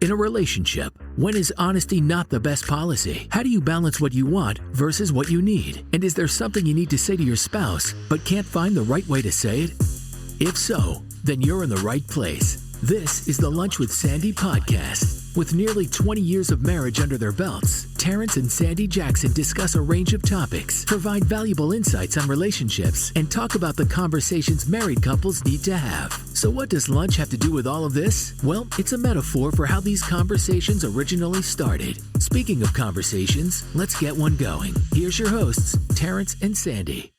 In a relationship, when is honesty not the best policy? How do you balance what you want versus what you need? And is there something you need to say to your spouse but can't find the right way to say it? If so, then you're in the right place. This is the Lunch with Sandy podcast. With nearly 20 years of marriage under their belts, Terrence and Sandy Jackson discuss a range of topics, provide valuable insights on relationships, and talk about the conversations married couples need to have. So what does lunch have to do with all of this? Well, it's a metaphor for how these conversations originally started. Speaking of conversations, let's get one going. Here's your hosts, Terrence and Sandy.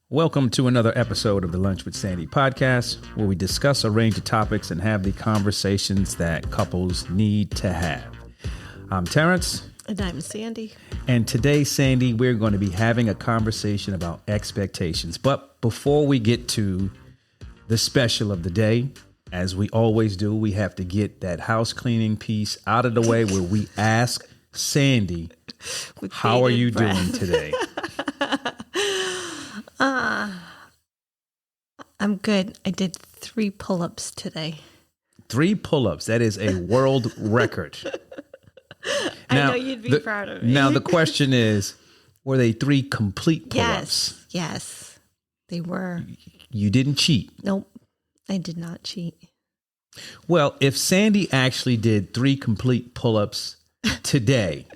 Welcome to another episode of the Lunch with Sandy podcast, where we discuss a range of topics and have the conversations that couples need to have. I'm Terrence. And I'm Sandy. And today, Sandy, we're going to be having a conversation about expectations. But before we get to the special of the day, as we always do, we have to get that house cleaning piece out of the way where we ask Sandy, how are you doing today? I'm good. I did 3 pull-ups today. 3 pull-ups. That is a world record. Now, I know you'd be proud of me. Now, the question is, were they 3 complete pull-ups? Yes, they were. You didn't cheat? Nope, I did not cheat. Well, if Sandy actually did 3 complete pull-ups today.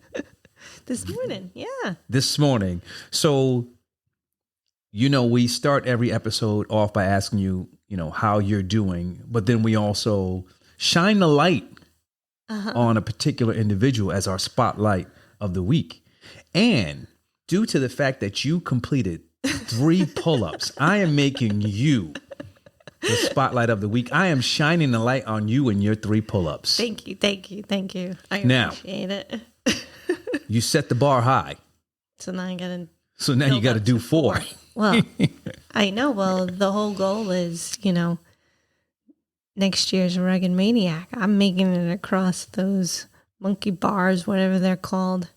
This morning, yeah. This morning. So, you know, we start every episode off by asking you, how you're doing. But then we also shine the light on a particular individual as our spotlight of the week. And due to the fact that you completed 3 pull-ups, I am making you the spotlight of the week. I am shining the light on you and your 3 pull-ups. Thank you. I appreciate it. You set the bar high. So now you got to do 4. Well, I know. Well, the whole goal is, next year's Rugged Maniac. I'm making it across those monkey bars, whatever they're called.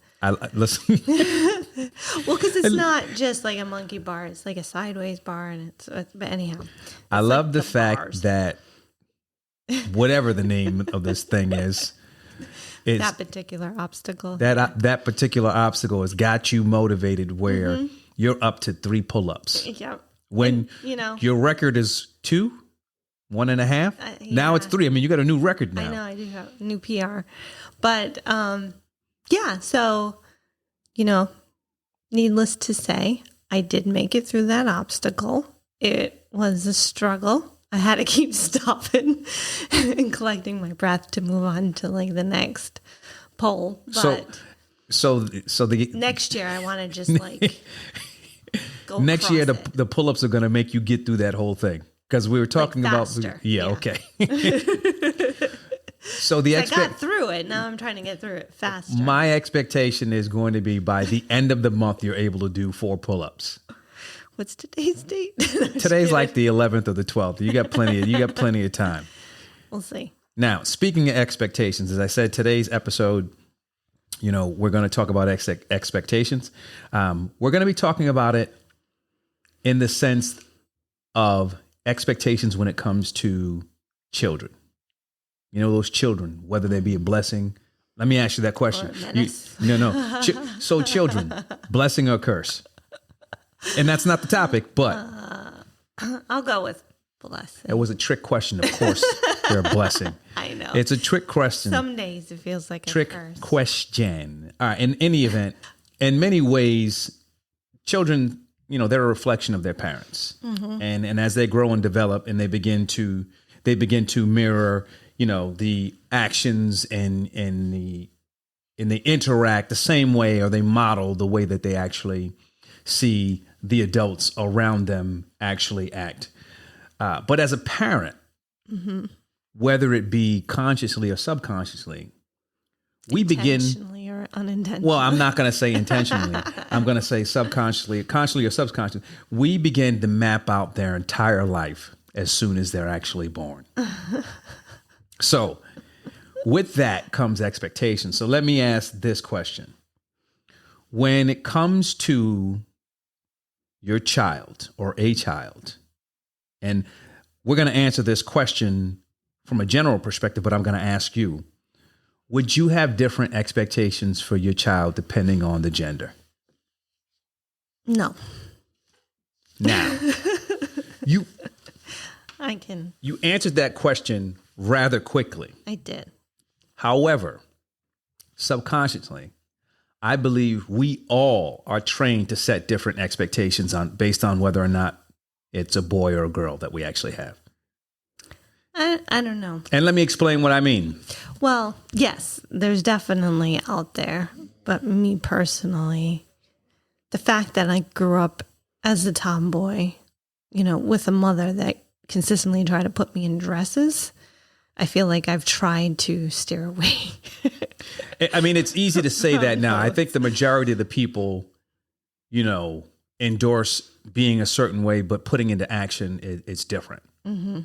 Listen. Well, because it's not just like a monkey bar; it's like a sideways bar, and but anyhow. I love the fact that whatever the name of this thing is, that particular obstacle. That particular obstacle has got you motivated where you're up to 3 pull-ups. Yeah. When your record is 2, 1.5. Yeah. Now it's 3. I mean, you got a new record now. I know, I do have a new PR. But so, needless to say, I did make it through that obstacle. It was a struggle. I had to keep stopping and collecting my breath to move on to like the next pole. But so the next year I want to just like go next year it. the pull-ups are going to make you get through that whole thing, because we were talking like about yeah. Okay. So I got through it. Now I'm trying to get through it faster. My expectation is going to be by the end of the month you're able to do 4 pull-ups. What's today's date? Today's like the 11th or the 12th. You got plenty of time. We'll see. Now, speaking of expectations, as I said, today's episode, we're going to talk about expectations. We're going to be talking about it in the sense of expectations when it comes to children. Those children, whether they be a blessing. Let me ask you that question. No. So children, blessing or curse? And that's not the topic, but I'll go with blessing. It was a trick question. Of course, they're a blessing. I know. It's a trick question. Some days it feels like a trick curse. Question. All right. In any event, in many ways, children, they're a reflection of their parents, and as they grow and develop, and they begin to mirror, the actions and they interact the same way, or they model the way that they actually see the adults around them actually act. But as a parent, whether it be consciously or subconsciously, we begin... Intentionally or unintentionally. Well, I'm not going to say intentionally. I'm going to say subconsciously, consciously or subconsciously. We begin to map out their entire life as soon as they're actually born. So with that comes expectation. So let me ask this question. When it comes to your child or a child, and we're going to answer this question from a general perspective, but I'm going to ask you, would you have different expectations for your child depending on the gender? No. Now, you answered that question rather quickly. I did. However, subconsciously, I believe we all are trained to set different expectations based on whether or not it's a boy or a girl that we actually have. I don't know. And let me explain what I mean. Well, yes, there's definitely out there. But me personally, the fact that I grew up as a tomboy, with a mother that consistently tried to put me in dresses, I feel like I've tried to steer away. I mean, it's easy to say that now. I think the majority of the people, endorse being a certain way, but putting into action it's different. Mm-hmm.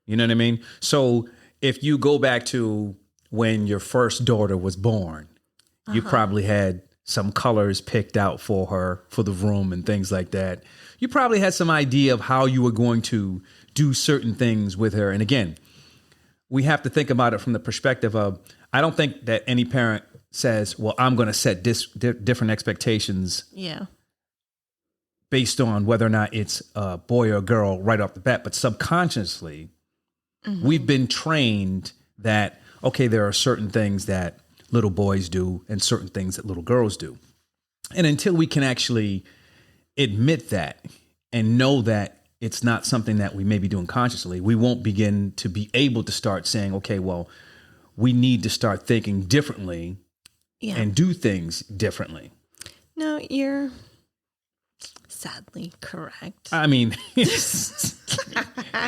You know what I mean? So if you go back to when your first daughter was born, you probably had some colors picked out for her, for the room and things like that. You probably had some idea of how you were going to do certain things with her. And again, we have to think about it from the perspective of, I don't think that any parent says, well, I'm going to set different expectations based on whether or not it's a boy or a girl right off the bat. But subconsciously, we've been trained that, okay, there are certain things that little boys do and certain things that little girls do. And until we can actually admit that and know that it's not something that we may be doing consciously, we won't begin to be able to start saying, okay, well, we need to start thinking differently and do things differently. No, you're sadly correct. I mean,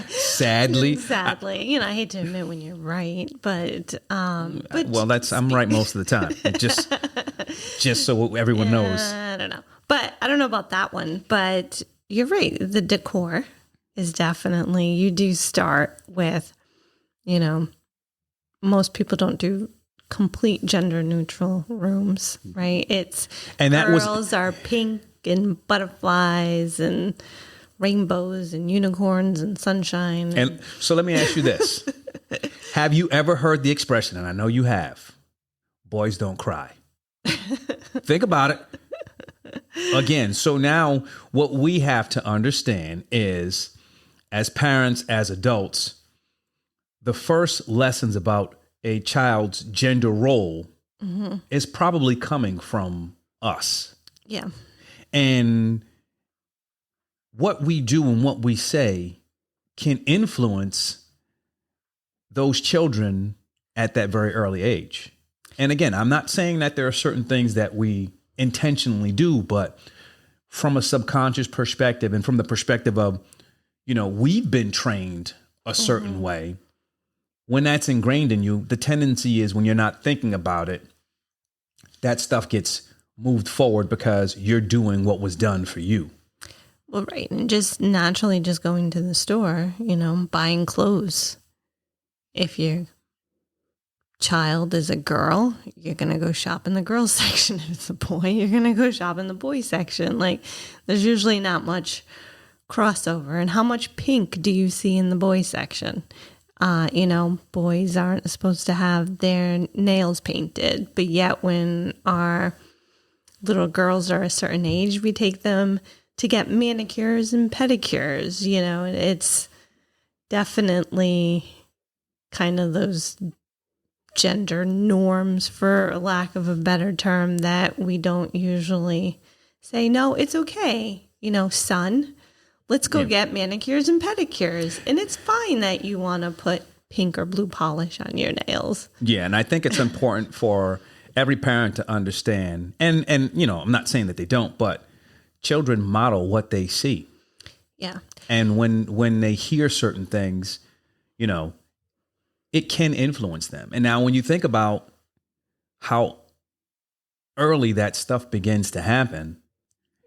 sadly. Sadly. I hate to admit when you're right, but well, I'm right most of the time. Just so everyone knows. I don't know. But I don't know about that one, but you're right. The decor is definitely, you do start with, most people don't do complete gender neutral rooms, right? Girls are pink and butterflies and rainbows and unicorns and sunshine. And so let me ask you this. Have you ever heard the expression, and I know you have, boys don't cry? Think about it. Again, so now what we have to understand is, as parents, as adults, the first lessons about a child's gender role is probably coming from us. Yeah. And what we do and what we say can influence those children at that very early age. And again, I'm not saying that there are certain things that we intentionally do, but from a subconscious perspective and from the perspective of, we've been trained a certain way. When that's ingrained in you, the tendency is when you're not thinking about it, that stuff gets moved forward because you're doing what was done for you. Well, right. And just naturally just going to the store, buying clothes. If your child is a girl, you're going to go shop in the girls section. If it's a boy, you're going to go shop in the boys section. Like, there's usually not much crossover. And how much pink do you see in the boys section? Boys aren't supposed to have their nails painted, but yet when our little girls are a certain age, we take them to get manicures and pedicures. It's definitely kind of those gender norms, for lack of a better term, that we don't usually say, no, it's okay. Son, let's go get manicures and pedicures. And it's fine that you want to put pink or blue polish on your nails. Yeah. And I think it's important for every parent to understand. And I'm not saying that they don't, but children model what they see. Yeah. And when they hear certain things, it can influence them. And now when you think about how early that stuff begins to happen.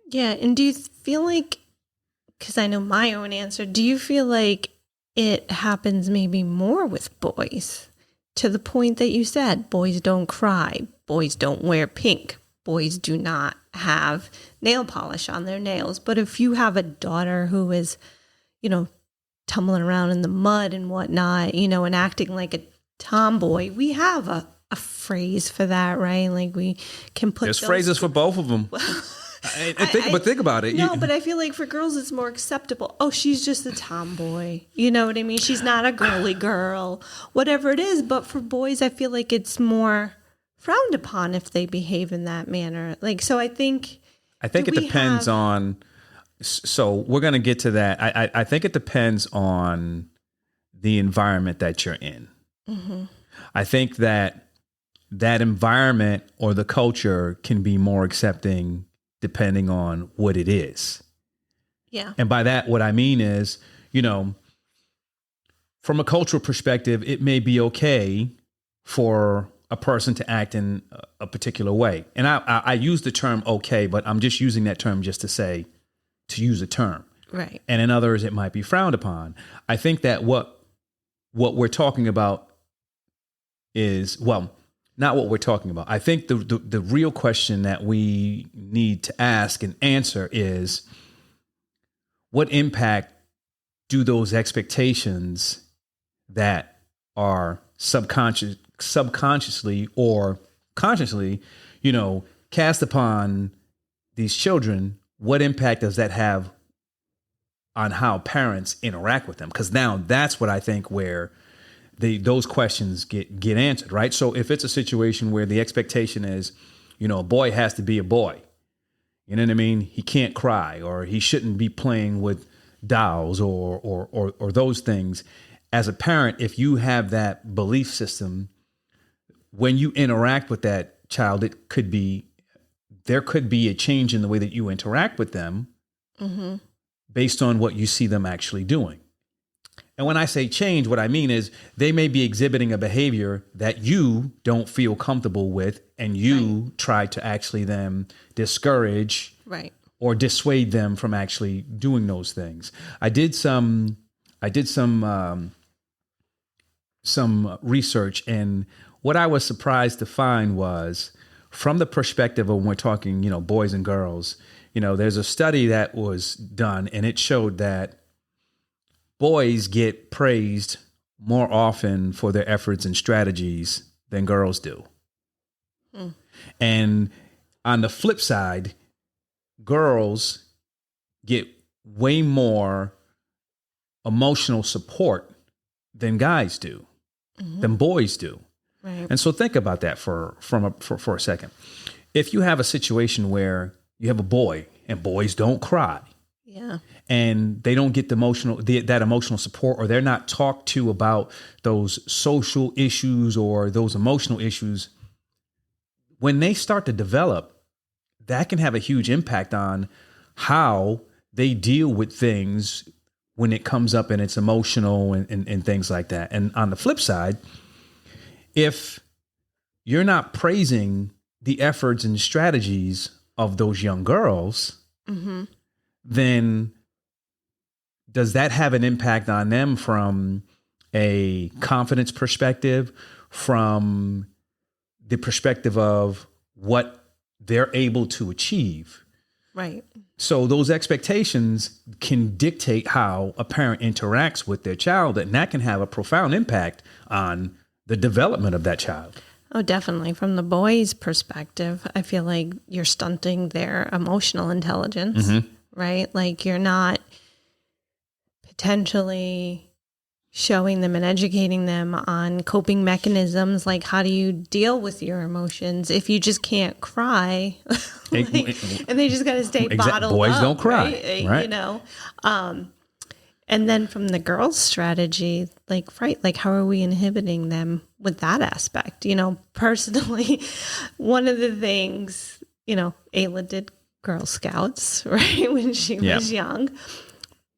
Yeah. And do you feel like, because I know my own answer, do you feel like it happens maybe more with boys, to the point that you said, boys don't cry, boys don't wear pink, boys do not have nail polish on their nails? But if you have a daughter who is, tumbling around in the mud and whatnot, and acting like a tomboy. We have a phrase for that, right? Like we can put there's phrases for both of them. But think about it. No, but I feel like for girls it's more acceptable. Oh, she's just a tomboy. You know what I mean? She's not a girly girl, whatever it is. But for boys, I feel like it's more frowned upon if they behave in that manner. Like, so I think it depends on. So we're going to get to that. I think it depends on the environment that you're in. Mm-hmm. I think that environment or the culture can be more accepting depending on what it is. Yeah. And by that, what I mean is, from a cultural perspective, it may be okay for a person to act in a particular way. And I use the term okay, but I'm just using that term just to use a term. Right. And in others, it might be frowned upon. I think that what we're talking about is, well, not what we're talking about. I think the real question that we need to ask and answer is, what impact do those expectations that are subconsciously or consciously, cast upon these children, what impact does that have on how parents interact with them? Because now that's what I think where those questions get answered, right? So if it's a situation where the expectation is, a boy has to be a boy, you know what I mean? He can't cry, or he shouldn't be playing with dolls or those things. As a parent, if you have that belief system, when you interact with that child, there could be a change in the way that you interact with them mm-hmm. based on what you see them actually doing. And when I say change, what I mean is they may be exhibiting a behavior that you don't feel comfortable with, and you try to actually then discourage or dissuade them from actually doing those things. I did some research, and what I was surprised to find was, from the perspective of when we're talking, boys and girls, there's a study that was done, and it showed that boys get praised more often for their efforts and strategies than girls do. Mm. And on the flip side, girls get way more emotional support than guys do, mm-hmm. than boys do. Right. And so think about that for a second. If you have a situation where you have a boy and boys don't cry, yeah, and they don't get that emotional support, or they're not talked to about those social issues or those emotional issues, when they start to develop, that can have a huge impact on how they deal with things when it comes up and it's emotional and things like that. And on the flip side, if you're not praising the efforts and strategies of those young girls, mm-hmm. then does that have an impact on them from a confidence perspective, from the perspective of what they're able to achieve? Right. So those expectations can dictate how a parent interacts with their child, and that can have a profound impact on the development of that child. Oh, definitely. From the boy's perspective, I feel like you're stunting their emotional intelligence, mm-hmm. right? Like you're not potentially showing them and educating them on coping mechanisms, like how do you deal with your emotions if you just can't cry, and they just got to stay bottled boys up. Don't cry, right? And then from the girls' strategy, like how are we inhibiting them with that aspect? Personally, one of the things, Ayla did Girl Scouts, right, when she was young,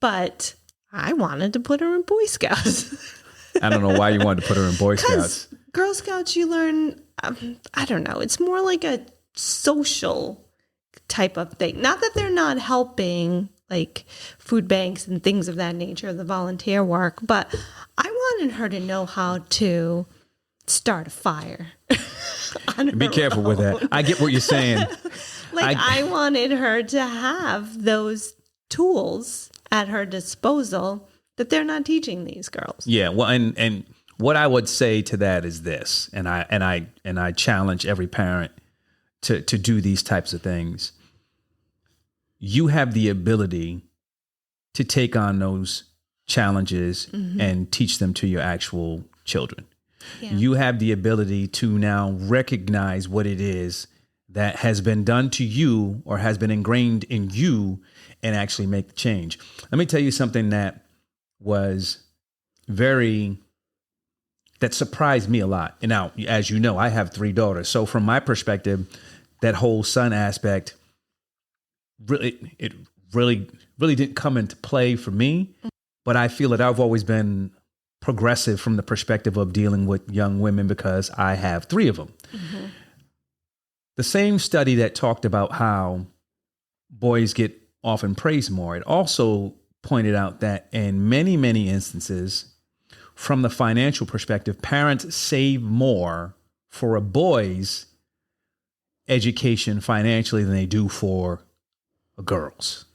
but I wanted to put her in Boy Scouts. I don't know why you wanted to put her in Boy Scouts. Girl Scouts, you learn, I don't know, it's more like a social type of thing. Not that they're not helping, like food banks and things of that nature, the volunteer work, but I wanted her to know how to start a fire. Be careful with that. I get what you're saying. I wanted her to have those tools at her disposal that they're not teaching these girls. Yeah. Well, and what I would say to that is this, and I challenge every parent to do these types of things. You have the ability to take on those challenges and teach them to your actual children. Yeah. You have the ability to now recognize what it is that has been done to you or has been ingrained in you and actually make the change. Let me tell you something that surprised me a lot. And now, as you know, I have 3 daughters. So from my perspective, that whole son aspect really didn't come into play for me. But I feel that I've always been progressive from the perspective of dealing with young women because I have 3 of them. Mm-hmm. The same study that talked about how boys get often praised more, it also pointed out that in many, many instances, from the financial perspective, parents save more for a boy's education financially than they do for a girl's.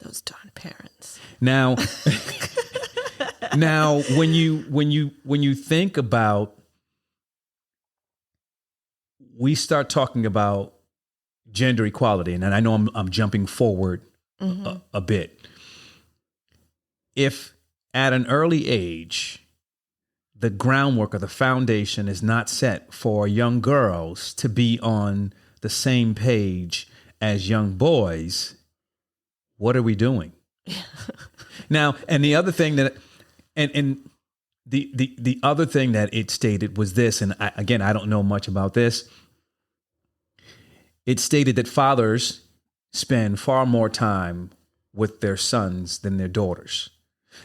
Those darn parents. Now, when you think about, we start talking about gender equality, and I know I'm jumping forward a bit. If at an early age, the groundwork or the foundation is not set for young girls to be on the same page as young boys, what are we doing? Now, and the other thing that, and the other thing that it stated was this, and I don't know much about this. It stated that fathers spend far more time with their sons than their daughters.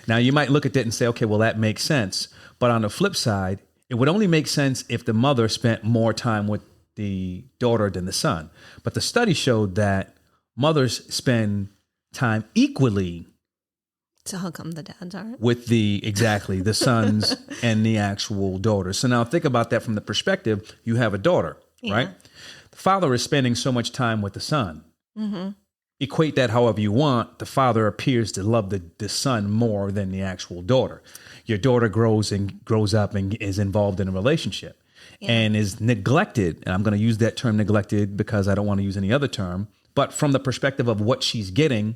Now, you might look at that and say, okay, well, that makes sense. But on the flip side, it would only make sense if the mother spent more time with the daughter than the son. But the study showed that mothers spend time equally. So how come the dads aren't? With the sons and the actual daughters. So now think about that from the perspective, you have a daughter, right? The father is spending so much time with the son. Mm-hmm. Equate that however you want. The father appears to love the son more than the actual daughter. Your daughter grows up and is involved in a relationship and is neglected. And I'm going to use that term neglected because I don't want to use any other term. But from the perspective of what she's getting,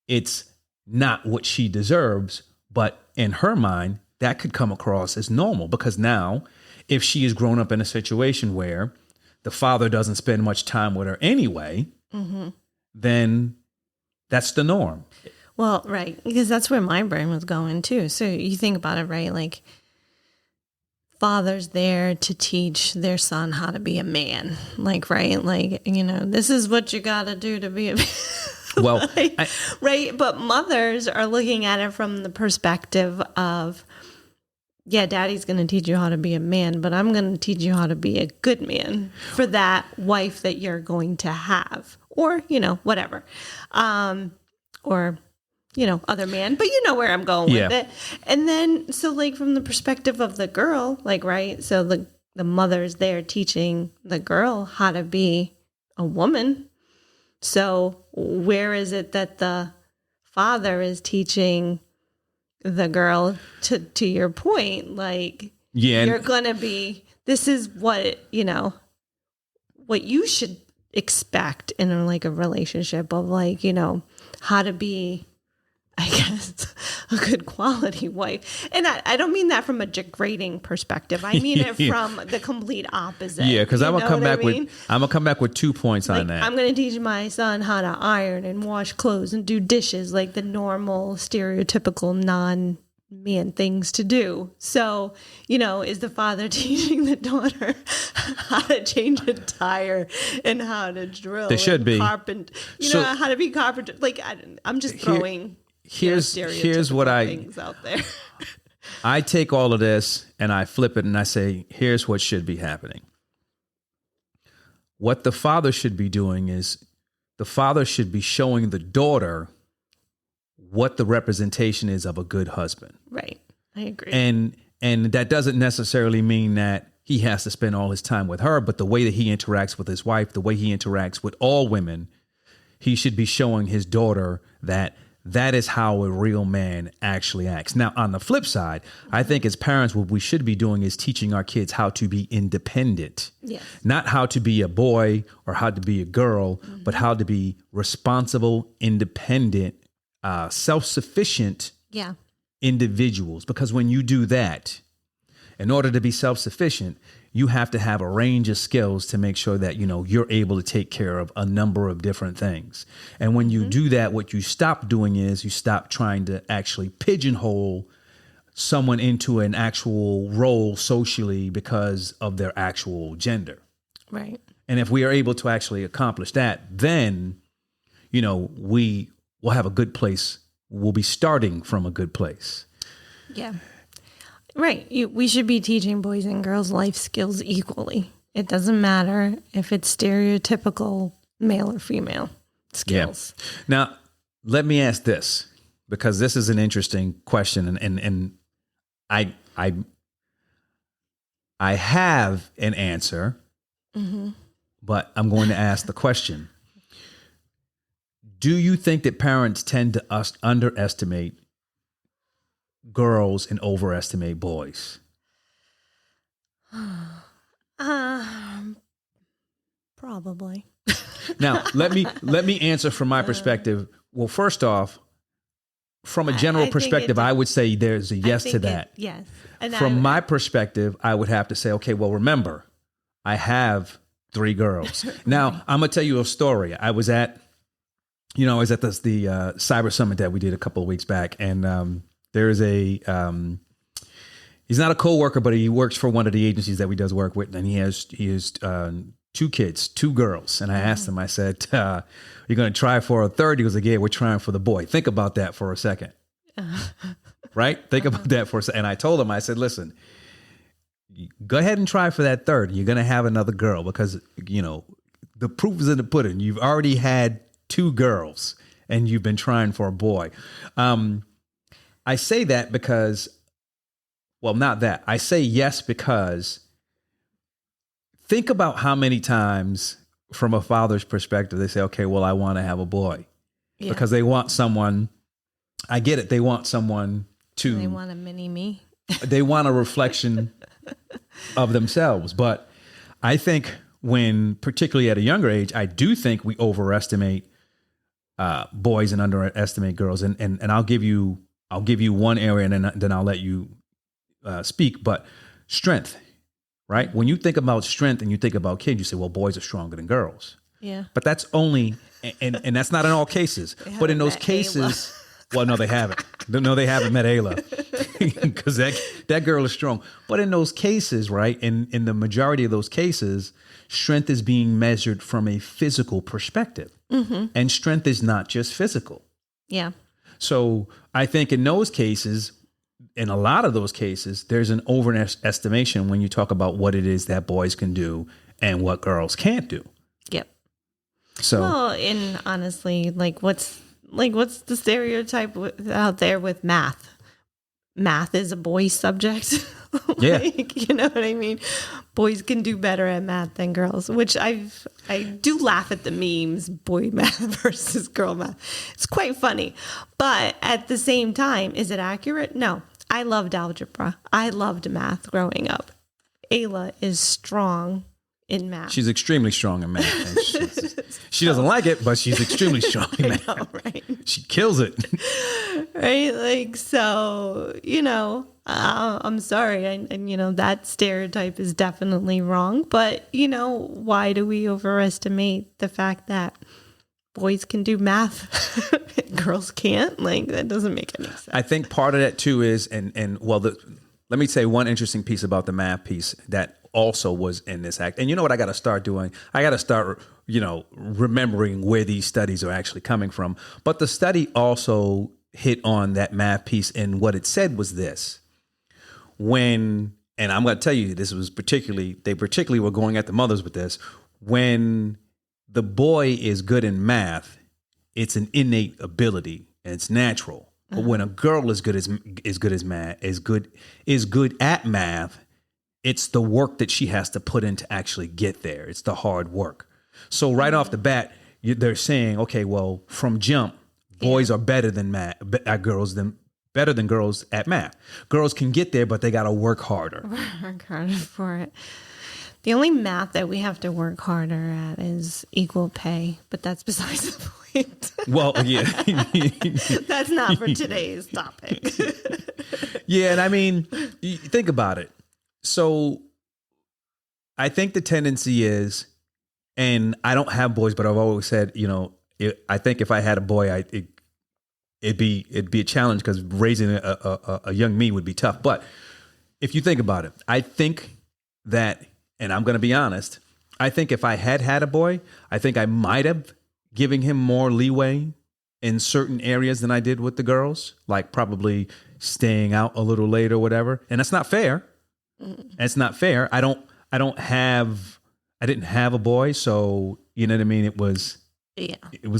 it's not what she deserves. But in her mind, that could come across as normal because now if she is grown up in a situation where the father doesn't spend much time with her anyway, then that's the norm. Well, right. Because that's where my brain was going too. So you think about it, right? Like father's there to teach their son how to be a man. Like, right. Like, this is what you got to do to be a man. Well, right. But mothers are looking at it from the perspective of, yeah, daddy's going to teach you how to be a man, but I'm going to teach you how to be a good man for that wife that you're going to have. Or, whatever. Or, other man. But you know where I'm going with it. And then, so like from the perspective of the girl, like, right. So the mother's there teaching the girl how to be a woman. So where is it that the father is teaching the girl to your point? Like, you're going to be, this is what, what you should expect in like a relationship of like, how to be, I guess, a good quality wife. And I don't mean that from a degrading perspective. I mean it from the complete opposite. Yeah, because I'm gonna come back with 2 points on that. I'm gonna teach my son how to iron and wash clothes and do dishes, like the normal, stereotypical non-man things to do. So, is the father teaching the daughter how to change a tire and how to drill? They should be carpenter. How to be carpenter. Like I'm just throwing. Here's what things out there. I take all of this and I flip it and I say, here's what should be happening. What the father should be doing is the father should be showing the daughter what the representation is of a good husband. Right. I agree. And that doesn't necessarily mean that he has to spend all his time with her, but the way that he interacts with his wife, the way he interacts with all women, he should be showing his daughter that that is how a real man actually acts. Now, on the flip side, I think as parents, what we should be doing is teaching our kids how to be independent. Yes. Not how to be a boy or how to be a girl, but how to be responsible, independent, self-sufficient Yeah. individuals. Because when you do that, in order to be self-sufficient, you have to have a range of skills to make sure that, you're able to take care of a number of different things. And when you do that, what you stop doing is you stop trying to actually pigeonhole someone into an actual role socially because of their actual gender. Right. And if we are able to actually accomplish that, then, we will have a good place. We'll be starting from a good place. Yeah. Right. We should be teaching boys and girls life skills equally. It doesn't matter if it's stereotypical male or female skills. Yeah. Now, let me ask this, because this is an interesting question, and I have an answer, but I'm going to ask the question. Do you think that parents tend to underestimate girls and overestimate boys? Probably. Now, let me answer from my perspective. Well, first off, from a general perspective, I would say there's a yes to that. Yes. And from my perspective, I would have to say, okay, well, remember, I have 3 girls. Now, I'm going to tell you a story. I was at the Cyber Summit that we did a couple of weeks back, and there's he's not a co-worker, but he works for one of the agencies that we does work with. And he has 2 kids, 2 girls. And I asked him, I said, you're going to try for a third? He goes, yeah, we're trying for the boy. Think about that for a second. Right? Think about that for a second. And I told him, I said, listen, go ahead and try for that third. You're going to have another girl because, the proof is in the pudding. You've already had 2 girls and you've been trying for a boy. I say that because, well, not that. I say yes because think about how many times from a father's perspective, they say, okay, well, I want to have a boy because they want someone. I get it. They want someone to. They want a mini me. They want a reflection of themselves. But I think particularly at a younger age, I do think we overestimate boys and underestimate girls. And I'll give you one area and then I'll let you speak. But strength, right? When you think about strength and you think about kids, you say, well, boys are stronger than girls. Yeah. But that's only, and that's not in all cases. But in those cases, well, no, they haven't. No, they haven't met Ayla because that girl is strong. But in those cases, right, in the majority of those cases, strength is being measured from a physical perspective. And strength is not just physical. Yeah. So I think in those cases, in a lot of those cases, there's an overestimation when you talk about what it is that boys can do and what girls can't do. Yep. So, well, and honestly, what's the stereotype out there with math? Math is a boy subject. Yeah. You know what I mean? Boys can do better at math than girls, which I do laugh at the memes, boy math versus girl math. It's quite funny. But at the same time, is it accurate? No. I loved algebra. I loved math growing up. Ayla is strong in math. She's extremely strong in math. She doesn't like it, but she's extremely strong in math. I know, right? She kills it. Right? So, I'm sorry. And, that stereotype is definitely wrong. But, why do we overestimate the fact that boys can do math and girls can't? That doesn't make any sense. I think part of that, too, is, let me say one interesting piece about the math piece that also was in this act. And you know what I got to start doing? I got to start, remembering where these studies are actually coming from. But the study also hit on that math piece, and what it said was this. And I'm going to tell you, this was they particularly were going at the mothers with this. When the boy is good in math, it's an innate ability and it's natural. But when a girl is good at math, it's the work that she has to put in to actually get there. It's the hard work. So right off the bat, they're saying, okay, well, from jump, Boys are better than better than girls at math. Girls can get there, but they got to work harder. Work harder for it. The only math that we have to work harder at is equal pay, but that's besides the point. Well, yeah. That's not for today's topic. Yeah, and I mean, think about it. So I think the tendency is, and I don't have boys, but I've always said, I think if I had a boy, it'd be a challenge because raising a young me would be tough. But if you think about it, I think that, and I'm going to be honest, I think if I had a boy, I think I might have given him more leeway in certain areas than I did with the girls, like probably staying out a little late or whatever. And that's not fair. It's not fair. I didn't have a boy, so you know what I mean? It was a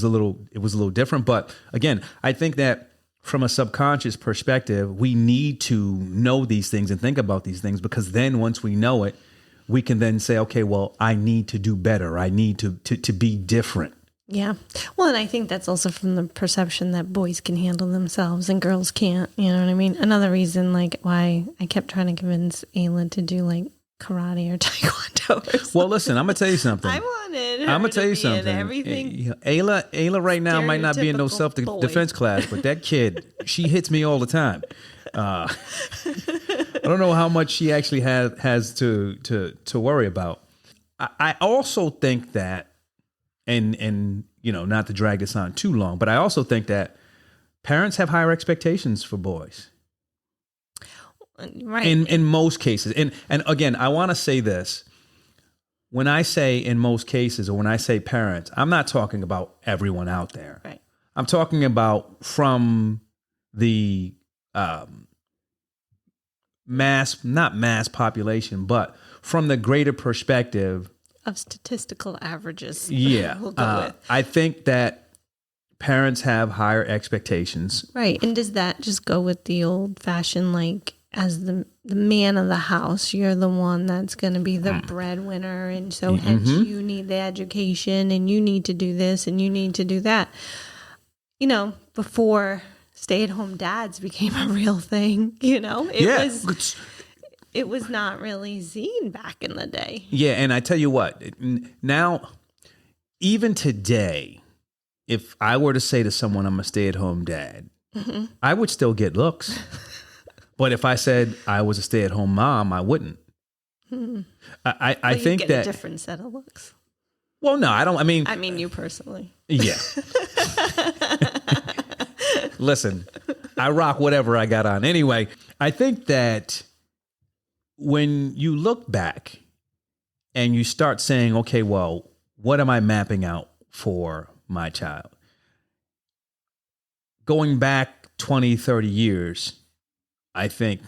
little different. But again, I think that from a subconscious perspective, we need to know these things and think about these things, because then once we know it, we can then say, okay, well, I need to do better. I need to be different. Yeah. Well, and I think that's also from the perception that boys can handle themselves and girls can't. You know what I mean? Another reason, like, why I kept trying to convince Ayla to do, like, karate or taekwondo or something. Well, listen, I'm going to tell you something. I wanted her I'm going to to tell you be in something. everything. Ayla right now might not be in no Stereotypical self-defense class, but that kid, she hits me all the time. I don't know how much she actually has to worry about. I also think that, and not to drag this on too long, but I also think that parents have higher expectations for boys. Right. In most cases. And again, I want to say this. When I say in most cases, or when I say parents, I'm not talking about everyone out there. Right. I'm talking about from the not mass population, but from the greater perspective Of statistical averages. Yeah. We'll go with. I think that parents have higher expectations. Right. And does that just go with the old fashioned, like, as the man of the house, you're the one that's going to be the breadwinner. And so hence you need the education and you need to do this and you need to do that. Before stay-at-home dads became a real thing, it was not really seen back in the day. Yeah. And I tell you what, now, even today, if I were to say to someone, I'm a stay-at-home dad, I would still get looks. But if I said I was a stay-at-home mom, I wouldn't. I think get that a different set of looks. Well, no, I don't. I mean, you personally. Yeah. Listen, I rock whatever I got on. Anyway, I think that when you look back and you start saying, okay, well, what am I mapping out for my child? Going back 20, 30 years, I think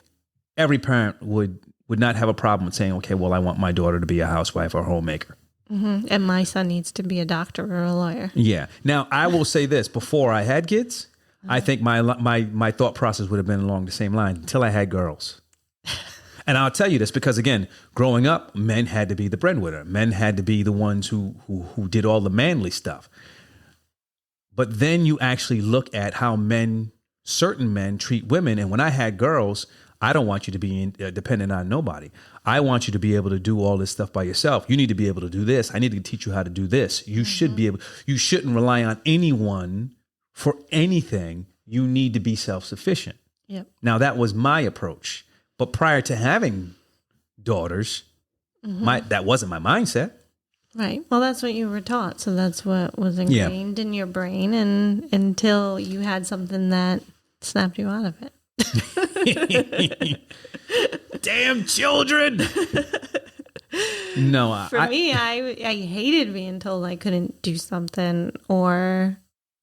every parent would not have a problem with saying, okay, well, I want my daughter to be a housewife or a homemaker. Mm-hmm. And my son needs to be a doctor or a lawyer. Yeah. Now, I will say this. Before I had kids, I think my thought process would have been along the same line until I had girls. And I'll tell you this because, again, growing up, men had to be the breadwinner. Men had to be the ones who did all the manly stuff. But then you actually look at how certain men treat women. And when I had girls, I don't want you to be dependent on nobody. I want you to be able to do all this stuff by yourself. You need to be able to do this. I need to teach you how to do this. You should be able. You shouldn't rely on anyone for anything. You need to be self-sufficient. Yep. Now, that was my approach. But prior to having daughters, that wasn't my mindset. Right. Well, that's what you were taught. So that's what was ingrained in your brain, and until you had something that snapped you out of it. Damn children. No, for me, I hated being told I couldn't do something, or,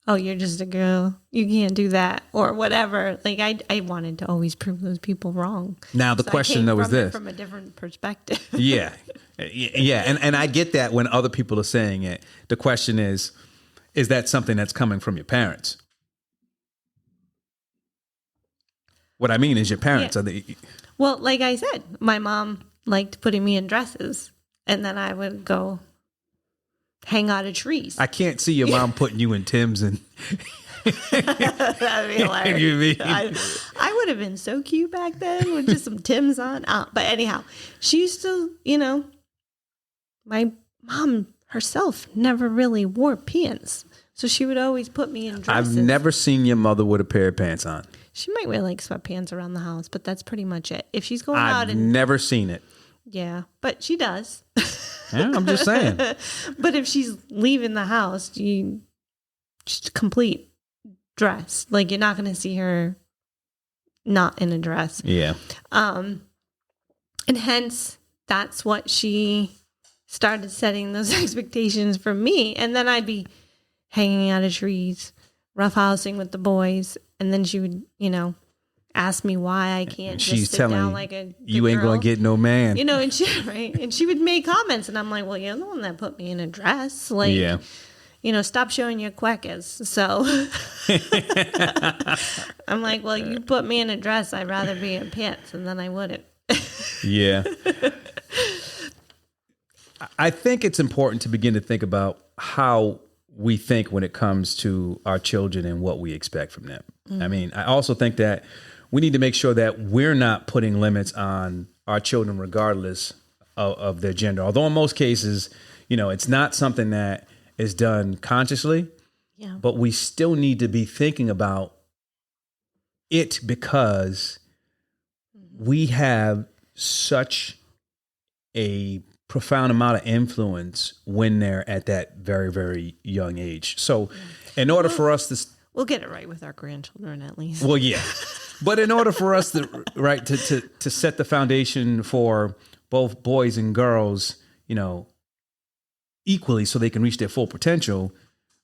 oh, you're just a girl, you can't do that, or whatever. Like, I wanted to always prove those people wrong. Now the question though is this: from a different perspective. Yeah. And I get that when other people are saying it. The question is that something that's coming from your parents? What I mean is your parents are the. Well, like I said, my mom liked putting me in dresses, and then I would go hang out of trees. I can't see your mom putting you in Tim's and That'd be hilarious. You mean? I would have been so cute back then with just some Timbs on. But anyhow, she used to, my mom herself never really wore pants. So she would always put me in dresses. I've never seen your mother with a pair of pants on. She might wear like sweatpants around the house, but that's pretty much it. If she's going out I've and never seen it. yeah, but she does. Yeah, I'm just saying. But if she's leaving the house, you just complete dress. Like you're not going to see her not in a dress. Yeah. And hence that's what she started setting those expectations for me. And then I'd be hanging out of trees, roughhousing with the boys, and then she would, ask me why I can't just sit down like a good you ain't girl. gonna get no man. And she would make comments, and I'm like, well, you're the one that put me in a dress, like, Yeah. Stop showing your cuecas. So I'm like, well, you put me in a dress, I'd rather be in pants, and then I wouldn't. Yeah. I think it's important to begin to think about how we think when it comes to our children and what we expect from them. Mm-hmm. I mean, I also think that we need to make sure that we're not putting limits on our children regardless of their gender. Although in most cases, it's not something that is done consciously, but we still need to be thinking about it because we have such a profound amount of influence when they're at that very, very young age. So in order for us to... We'll get it right with our grandchildren at least. Well, yeah. But in order for us to set the foundation for both boys and girls, equally so they can reach their full potential,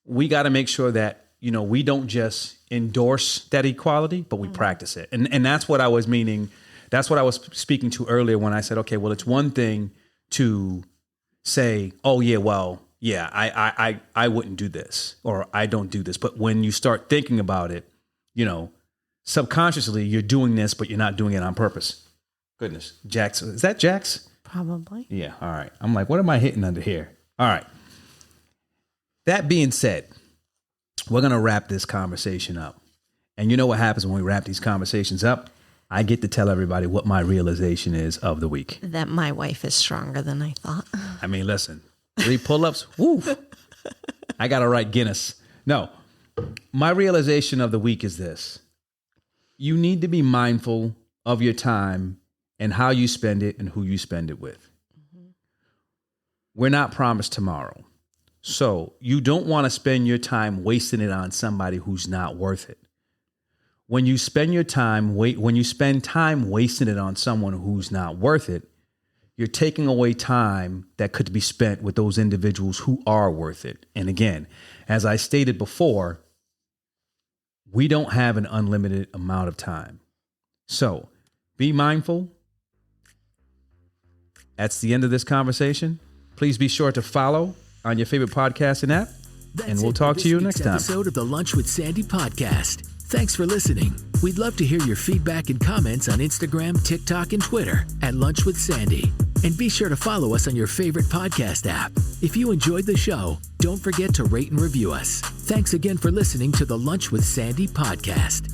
we got to make sure that, we don't just endorse that equality, but we practice it. And that's what I was meaning. That's what I was speaking to earlier when I said, okay, well, it's one thing to say, oh, yeah, well, yeah, I wouldn't do this or I don't do this. But when you start thinking about it, subconsciously you're doing this, but you're not doing it on purpose. Goodness. Jax. Is that Jax? Probably. Yeah. All right. I'm like, what am I hitting under here? All right. That being said, we're going to wrap this conversation up. And you know what happens when we wrap these conversations up? I get to tell everybody what my realization is of the week. That my wife is stronger than I thought. I mean, listen, 3 pull-ups. Woo. I got to write Guinness. No, my realization of the week is this. You need to be mindful of your time and how you spend it and who you spend it with. Mm-hmm. We're not promised tomorrow. So you don't want to spend your time wasting it on somebody who's not worth it. When you spend time wasting it on someone who's not worth it, you're taking away time that could be spent with those individuals who are worth it. And again, as I stated before, we don't have an unlimited amount of time. So be mindful. That's the end of this conversation. Please be sure to follow on your favorite podcasting app. And we'll talk to you next time. Episode of the Lunch with Sandy podcast. Thanks for listening. We'd love to hear your feedback and comments on Instagram, TikTok, and Twitter at Lunch with Sandy. And be sure to follow us on your favorite podcast app. If you enjoyed the show, don't forget to rate and review us. Thanks again for listening to the Lunch with Sandy podcast.